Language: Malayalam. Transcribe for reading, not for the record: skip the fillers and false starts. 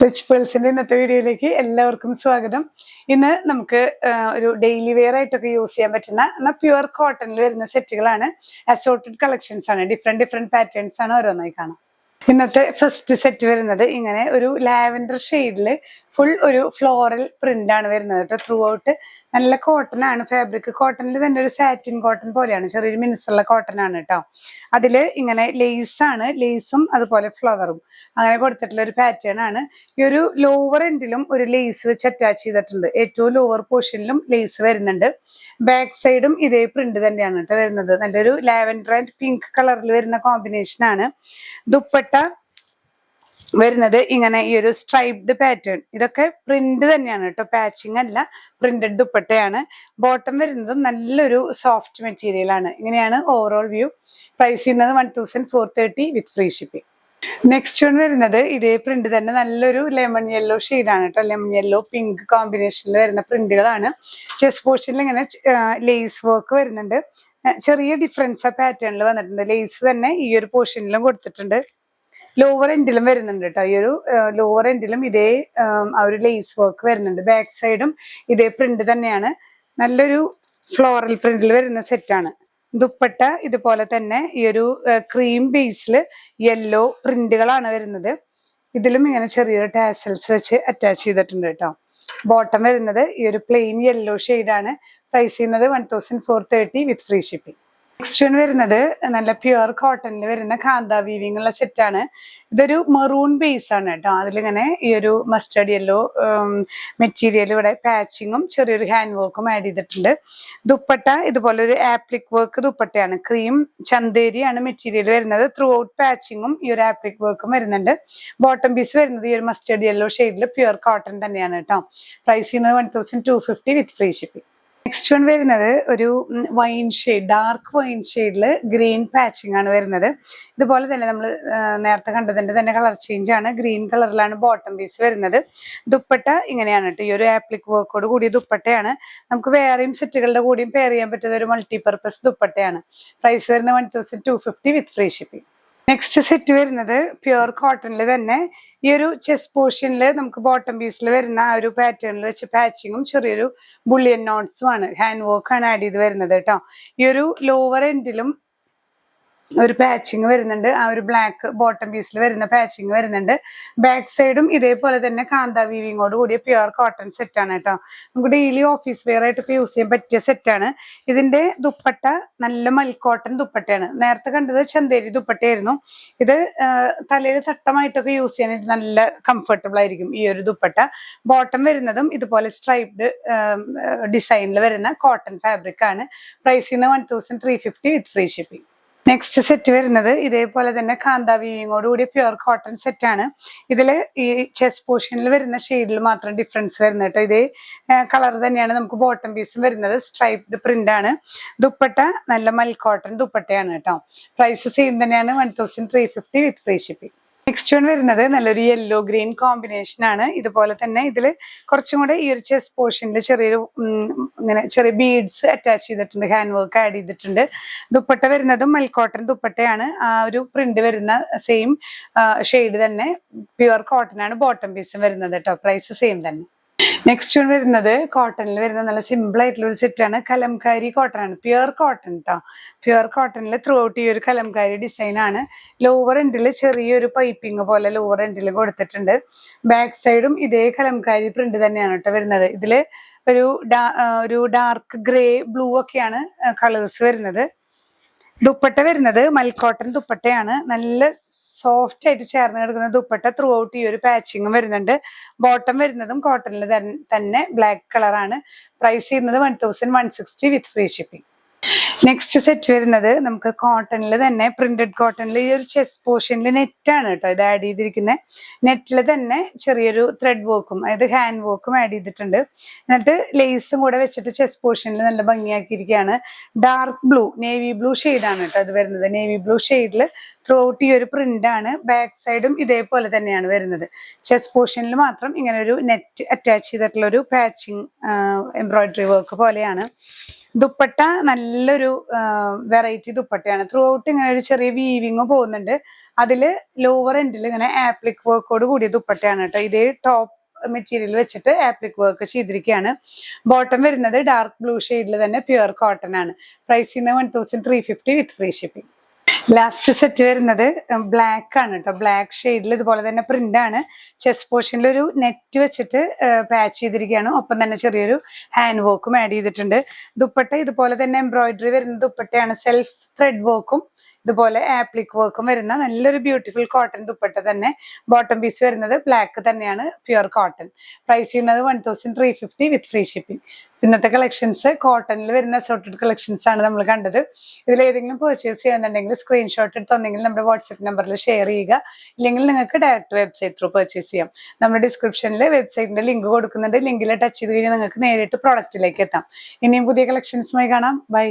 റിച്ച് പേൾസിന്റെ ഇന്നത്തെ വീഡിയോയിലേക്ക് എല്ലാവർക്കും സ്വാഗതം. ഇന്ന് നമുക്ക് ഒരു ഡെയിലി വെയർ ആയിട്ടൊക്കെ യൂസ് ചെയ്യാൻ പറ്റുന്ന പ്യുവർ കോട്ടണിൽ വരുന്ന സെറ്റുകളാണ്. അസോർട്ടഡ് കളക്ഷൻസ് ആണ്. ഡിഫറെന്റ് പാറ്റേൺസ് ആണ് ഓരോന്നായി കാണാം. ഇന്നത്തെ ഫസ്റ്റ് സെറ്റ് വരുന്നത് ഇങ്ങനെ ഒരു ലാവൻഡർ ഷെയ്ഡില് ഫുൾ ഒരു ഫ്ലോറൽ പ്രിന്റ് ആണ് വരുന്നത് കേട്ടോ. ത്രൂ ഔട്ട് നല്ല കോട്ടൺ ആണ്. ഫാബ്രിക് കോട്ടണിൽ തന്നെ ഒരു സാറ്റിൻ കോട്ടൺ പോലെയാണ്. ചെറിയൊരു മിനുസുള്ള കോട്ടൺ ആണ് കേട്ടോ. അതില് ഇങ്ങനെ ലേസ് ആണ്. ലേസും അതുപോലെ ഫ്ലവറും അങ്ങനെ കൊടുത്തിട്ടുള്ള ഒരു പാറ്റേൺ ആണ്. ഈ ഒരു ലോവർ എൻഡിലും ഒരു ലേസ് വെച്ച് അറ്റാച്ച് ചെയ്തിട്ടുണ്ട്. ഏറ്റവും ലോവർ പോർഷനിലും ലേസ് വരുന്നുണ്ട്. ബാക്ക് സൈഡും ഇതേ പ്രിന്റ് തന്നെയാണ് കേട്ടോ വരുന്നത്. നല്ലൊരു ലാവൻഡർ ആൻഡ് പിങ്ക് കളറിൽ വരുന്ന കോമ്പിനേഷൻ ആണ്. ദുപ്പട്ട വരുന്നത് ഇങ്ങനെ ഈ ഒരു സ്ട്രൈപ്ഡ് പാറ്റേൺ. ഇതൊക്കെ പ്രിന്റ് തന്നെയാണ് കേട്ടോ, പാച്ചിങ് അല്ല, പ്രിന്റഡ് ദുപ്പട്ടയാണ്. ബോട്ടം വരുന്നതും നല്ലൊരു സോഫ്റ്റ് മെറ്റീരിയൽ ആണ്. ഇങ്ങനെയാണ് ഓവറോൾ വ്യൂ. പ്രൈസ് ചെയ്യുന്നത് 1430 വിത്ത് ഫ്രീ ഷിപ്പിംഗ്. നെക്സ്റ്റ് വൺ വരുന്നത് ഇതേ പ്രിന്റ് തന്നെ നല്ലൊരു ലെമൺ യെല്ലോ ഷെയ്ഡാണ് കേട്ടോ. ലെമൺ യെല്ലോ പിങ്ക് കോമ്പിനേഷനിൽ വരുന്ന പ്രിന്റുകളാണ്. ചെസ്റ്റ് പോർഷനിൽ ഇങ്ങനെ ലേസ് വർക്ക് വരുന്നുണ്ട്. ചെറിയ ഡിഫറൻസ് ആ പാറ്റേണിൽ വന്നിട്ടുണ്ട്. ലേസ് തന്നെ ഈ ഒരു പോർഷനിലും കൊടുത്തിട്ടുണ്ട്. ലോവർ എൻഡിലും വരുന്നുണ്ട് കേട്ടോ. ഈ ഒരു ലോവർ എൻഡിലും ഇതേ ആ ഒരു ലേസ് വർക്ക് വരുന്നുണ്ട്. ബാക്ക് സൈഡും ഇതേ പ്രിന്റ് തന്നെയാണ്. നല്ലൊരു ഫ്ലോറൽ പ്രിന്റിൽ വരുന്ന സെറ്റാണ്. ദുപ്പട്ട ഇതുപോലെ തന്നെ ഈ ഒരു ക്രീം ബേസിൽ യെല്ലോ പ്രിന്റുകളാണ് വരുന്നത്. ഇതിലും ഇങ്ങനെ ചെറിയൊരു ടാസൽസ് വെച്ച് അറ്റാച്ച് ചെയ്തിട്ടുണ്ട് കേട്ടോ. ബോട്ടം വരുന്നത് ഈ ഒരു പ്ലെയിൻ യെല്ലോ ഷെയ്ഡാണ്. പ്രൈസ് ചെയ്യുന്നത് 1430 വിത്ത് ഫ്രീ ഷിപ്പിംഗ്. നെക്സ്റ്റ് വൺ വരുന്നത് നല്ല പ്യുവർ കോട്ടണിൽ വരുന്ന കാന്ത വീവിംഗ് ഉള്ള സെറ്റാണ്. ഇതൊരു മെറൂൺ ബേസ് ആണ് കേട്ടോ. അതിലിങ്ങനെ ഈ ഒരു മസ്റ്റർഡ് യെല്ലോ മെറ്റീരിയൽ ഇവിടെ പാച്ചിങ്ങും ചെറിയൊരു ഹാൻഡ് വർക്കും ആഡ് ചെയ്തിട്ടുണ്ട്. ദുപ്പട്ട ഇതുപോലെ ഒരു ആപ്ലിക് വർക്ക് ദുപ്പട്ടയാണ്. ക്രീം ചന്തേരിയാണ് മെറ്റീരിയൽ വരുന്നത്. ത്രൂ ഔട്ട് പാച്ചിങ്ങും ഈ ഒരു ആപ്ലിക് വർക്കും വരുന്നുണ്ട്. ബോട്ടം പീസ് വരുന്നത് ഈ ഒരു മസ്റ്റർഡ് യെല്ലോ ഷെയ്ഡിൽ പ്യുവർ കോട്ടൺ തന്നെയാണ് കേട്ടോ. പ്രൈസ് ചെയ്യുന്നത് 1250 with free shipping. Next one വരുന്നത് ഒരു വൈൻ ഷെയ്ഡ്, ഡാർക്ക് വൈൻ ഷെയ്ഡില് ഗ്രീൻ പാച്ചിങ് ആണ് വരുന്നത്. ഇതുപോലെ തന്നെ നമ്മൾ നേരത്തെ കണ്ടതിന്റെ തന്നെ കളർ ചേഞ്ച് ആണ്. ഗ്രീൻ കളറിലാണ് ബോട്ടം പീസ് വരുന്നത്. ദുപ്പട്ട ഇങ്ങനെയാണ് കേട്ടോ. ഈ ഒരു ആപ്ലിക് വർക്കോട് കൂടിയ ദുപ്പട്ടയാണ്. നമുക്ക് വേറെയും സെറ്റുകളുടെ കൂടിയും പെയർ ചെയ്യാൻ പറ്റുന്ന ഒരു മൾട്ടിപർപ്പസ് ദുപ്പട്ടയാണ്. പ്രൈസ് വരുന്നത് 1250 with free shipping. Next set വരുന്നത് പ്യുവർ കോട്ടണിൽ തന്നെ ഈ ഒരു ചെസ്റ്റ് പോർഷനിൽ നമുക്ക് ബോട്ടം പീസിൽ വരുന്ന ആ ഒരു പാറ്റേണിൽ വെച്ച് പാച്ചിങ്ങും ചെറിയൊരു ബുള്ളിയൻ നോട്ട്സും ആണ്. ഹാൻഡ് വർക്ക് ആണ് ആഡ് ചെയ്ത് വരുന്നത് കേട്ടോ. ഈ ഒരു ലോവർ എൻഡിലും ഒരു പാച്ചിങ് വരുന്നുണ്ട്. ആ ഒരു ബ്ലാക്ക് ബോട്ടം പീസിൽ വരുന്ന പാച്ചിങ് വരുന്നുണ്ട്. ബാക്ക് സൈഡും ഇതേപോലെ തന്നെ കാന്ത വീവിങ്ങോട് കൂടിയ പ്യുവർ കോട്ടൺ സെറ്റാണ് കേട്ടോ. നമുക്ക് ഡെയിലി ഓഫീസ് വെയർ ആയിട്ടൊക്കെ യൂസ് ചെയ്യാൻ പറ്റിയ സെറ്റാണ്. ഇതിന്റെ ദുപ്പട്ട നല്ല മൽക്കോട്ടൺ ദുപ്പട്ടയാണ്. നേരത്തെ കണ്ടത് ചന്തേരി ദുപ്പട്ടയായിരുന്നു. ഇത് തലയിൽ തട്ടമായിട്ടൊക്കെ യൂസ് ചെയ്യാനായിട്ട് നല്ല കംഫർട്ടബിൾ ആയിരിക്കും ഈ ഒരു ദുപ്പട്ട. ബോട്ടം വരുന്നതും ഇതുപോലെ സ്ട്രൈപ്ഡ് ഡിസൈനിൽ വരുന്ന കോട്ടൺ ഫാബ്രിക് ആണ്. പ്രൈസ് ചെയ്യുന്നത് 1350 വിത്ത് ഫ്രീ ഷിപ്പിംഗ്. നെക്സ്റ്റ് സെറ്റ് വരുന്നത് ഇതേപോലെ തന്നെ കാന്ത വീവിങ്ങോട് കൂടി പ്യുവർ കോട്ടൺ സെറ്റ് ആണ്. ഇതില് ഈ ചെസ്റ്റ് പോർഷനിൽ വരുന്ന ഷെയ്ഡിൽ മാത്രം ഡിഫറൻസ് വരുന്നത് കേട്ടോ. ഇതേ കളർ തന്നെയാണ് നമുക്ക് ബോട്ടം പീസും വരുന്നത്. സ്ട്രൈപ്ഡ് പ്രിന്റ് ആണ്. ദുപ്പട്ട നല്ല മൽക്കോട്ടൺ ദുപ്പട്ടയാണ് കേട്ടോ. പ്രൈസ് സെയിം തന്നെയാണ് 1350 വിത്ത് ഫ്രീ ഷിപ്പിംഗ്. നെക്സ്റ്റ് വൺ വരുന്നത് നല്ലൊരു യെല്ലോ ഗ്രീൻ കോമ്പിനേഷൻ ആണ്. ഇതുപോലെ തന്നെ ഇതില് കുറച്ചും കൂടെ ഈ ഒരു ചെസ്റ്റ് പോർഷനിൽ ചെറിയൊരു ഇങ്ങനെ ചെറിയ ബീഡ്സ് അറ്റാച്ച് ചെയ്തിട്ടുണ്ട്. ഹാൻഡ് വർക്ക് ആഡ് ചെയ്തിട്ടുണ്ട്. ദുപ്പട്ട വരുന്നതും മൽക്കോട്ടൺ ദുപ്പട്ടയാണ്. ആ ഒരു പ്രിന്റ് വരുന്ന സെയിം ഷെയ്ഡ് തന്നെ പ്യുവർ കോട്ടൺ ആണ് ബോട്ടം പീസും വരുന്നത് കേട്ടോ. പ്രൈസ് സെയിം തന്നെ. നെക്സ്റ്റ് വൺ വരുന്നത് കോട്ടണിൽ വരുന്ന നല്ല സിമ്പിൾ ആയിട്ടുള്ള ഒരു സെറ്റാണ്. കലംകാരി കോട്ടൺ ആണ്. പ്യുവർ കോട്ടൺ കേട്ടോ. പ്യുവർ കോട്ടണിൽ ത്രൂ ഔട്ട് ഈ ഒരു കലംകാരി ഡിസൈൻ ആണ്. ലോവർ എൻഡിൽ ചെറിയൊരു പൈപ്പിംഗ് പോലെ ലോവർ എൻഡിൽ കൊടുത്തിട്ടുണ്ട്. ബാക്ക് സൈഡും ഇതേ കലംകാരി പ്രിന്റ് തന്നെയാണ് കേട്ടോ വരുന്നത്. ഇതില് ഒരു ഡാർക്ക് ഗ്രേ ബ്ലൂ ഒക്കെയാണ് കളേഴ്സ് വരുന്നത്. ദുപ്പട്ട വരുന്നത് മൽക്കോട്ടൺ ദുപ്പട്ടയാണ്. നല്ല സോഫ്റ്റ് ആയിട്ട് ചേർന്ന് കിടക്കുന്ന ദുപ്പട്ട. ത്രൂ ഔട്ട് ഈ ഒരു പാച്ചിങ് വരുന്നുണ്ട്. ബോട്ടം വരുന്നതും കോട്ടണിൽ തന്നെ ബ്ലാക്ക് കളറാണ്. പ്രൈസ് ചെയ്യുന്നത് 1160 വിത്ത് ഫ്രീ ഷിപ്പിംഗ്. നെക്സ്റ്റ് സെറ്റ് വരുന്നത് നമുക്ക് കോട്ടണിൽ തന്നെ പ്രിന്റഡ് കോട്ടണിൽ ഈ ഒരു ചെസ്റ്റ് പോർഷനിൽ നെറ്റാണ് കേട്ടോ ഇത് ആഡ് ചെയ്തിരിക്കുന്നത്. നെറ്റിൽ തന്നെ ചെറിയൊരു ത്രെഡ് വർക്കും അതായത് ഹാൻഡ് വർക്കും ആഡ് ചെയ്തിട്ടുണ്ട്. എന്നിട്ട് ലേസും കൂടെ വെച്ചിട്ട് ചെസ്റ്റ് പോർഷനിൽ നല്ല ഭംഗിയാക്കിയിരിക്കുകയാണ്. ഡാർക്ക് ബ്ലൂ നേവി ബ്ലൂ ഷെയ്ഡാണ് കേട്ടോ അത് വരുന്നത്. നേവി ബ്ലൂ ഷെയ്ഡിൽ ത്രൂ ഔട്ട് ഈ ഒരു പ്രിന്റ് ആണ്. ബാക്ക് സൈഡും ഇതേപോലെ തന്നെയാണ് വരുന്നത്. ചെസ്റ്റ് പോർഷനിൽ മാത്രം ഇങ്ങനെ ഒരു നെറ്റ് അറ്റാച്ച് ചെയ്തിട്ടുള്ള ഒരു പാച്ചിങ് എംബ്രോയിഡറി വർക്ക് പോലെയാണ്. ദുപ്പട്ട നല്ലൊരു വെറൈറ്റി ദുപ്പട്ടയാണ്. ത്രൂ ഔട്ട് ഇങ്ങനെ ഒരു ചെറിയ വീവിങ് പോകുന്നുണ്ട്. അതില് ലോവർ എൻഡിൽ ഇങ്ങനെ ആപ്ലിക് വർക്കോട് കൂടിയ ദുപ്പട്ടയാണ് കേട്ടോ. ഇതേ ടോപ്പ് മെറ്റീരിയൽ വെച്ചിട്ട് ആപ്ലിക് വർക്ക് ചെയ്തിരിക്കുകയാണ്. ബോട്ടം വരുന്നത് ഡാർക്ക് ബ്ലൂ ഷെയ്ഡിൽ തന്നെ പ്യുവർ കോട്ടൺ ആണ്. പ്രൈസ് ചെയ്യുന്നത് 1350 വിത്ത് ഫ്രീ ഷിപ്പിംഗ്. ലാസ്റ്റ് സെറ്റ് വരുന്നത് ബ്ലാക്ക് ആണ് കേട്ടോ. ബ്ലാക്ക് ഷെയ്ഡിൽ ഇതുപോലെ തന്നെ പ്രിന്റ് ആണ്. ചെസ്റ്റ് പോർഷനിൽ ഒരു നെറ്റ് വെച്ചിട്ട് പാച്ച് ചെയ്തിരിക്കുകയാണ്. ഒപ്പം തന്നെ ചെറിയൊരു ഹാൻഡ് വർക്കും ആഡ് ചെയ്തിട്ടുണ്ട്. ദുപ്പട്ട ഇതുപോലെ തന്നെ എംബ്രോയിഡറി വരുന്ന ദുപ്പട്ടയാണ്. സെൽഫ് ത്രെഡ് വർക്കും ഇതുപോലെ ആപ്ലിക് വർക്കും വരുന്ന നല്ലൊരു ബ്യൂട്ടിഫുൾ കോട്ടൺ ദുപ്പട്ട തന്നെ. ബോട്ടം പീസ് വരുന്നത് ബ്ലാക്ക് തന്നെയാണ്, പ്യുവർ കോട്ടൺ. പ്രൈസ് ചെയ്യുന്നത് 1350 വിത്ത് ഫ്രീ ഷിപ്പിംഗ്. ഇന്നത്തെ കളക്ഷൻസ് കോട്ടണിൽ വരുന്ന അസോർട്ടഡ് കളക്ഷൻസ് ആണ് നമ്മൾ കണ്ടത്. ഇതിൽ ഏതെങ്കിലും പർച്ചേസ് ചെയ്യുന്നുണ്ടെങ്കിൽ സ്ക്രീൻഷോട്ട് എടുത്തൊന്നെങ്കിൽ നമ്മുടെ വാട്സ്ആപ്പ് നമ്പറിൽ ഷെയർ ചെയ്യുക. ഇല്ലെങ്കിൽ നിങ്ങൾക്ക് ഡയറക്റ്റ് വെബ്സൈറ്റ് ത്രൂ പർച്ചേസ് ചെയ്യാം. നമ്മുടെ ഡിസ്ക്രിപ്ഷനിൽ വെബ്സൈറ്റിന്റെ ലിങ്ക് കൊടുക്കുന്നുണ്ട്. ലിങ്കിൽ ടച്ച് ചെയ്ത് കഴിഞ്ഞാൽ നിങ്ങൾക്ക് നേരിട്ട് പ്രോഡക്റ്റിലേക്ക് എത്താം. ഇനിയും പുതിയ കളക്ഷൻസുമായി കാണാം. ബൈ.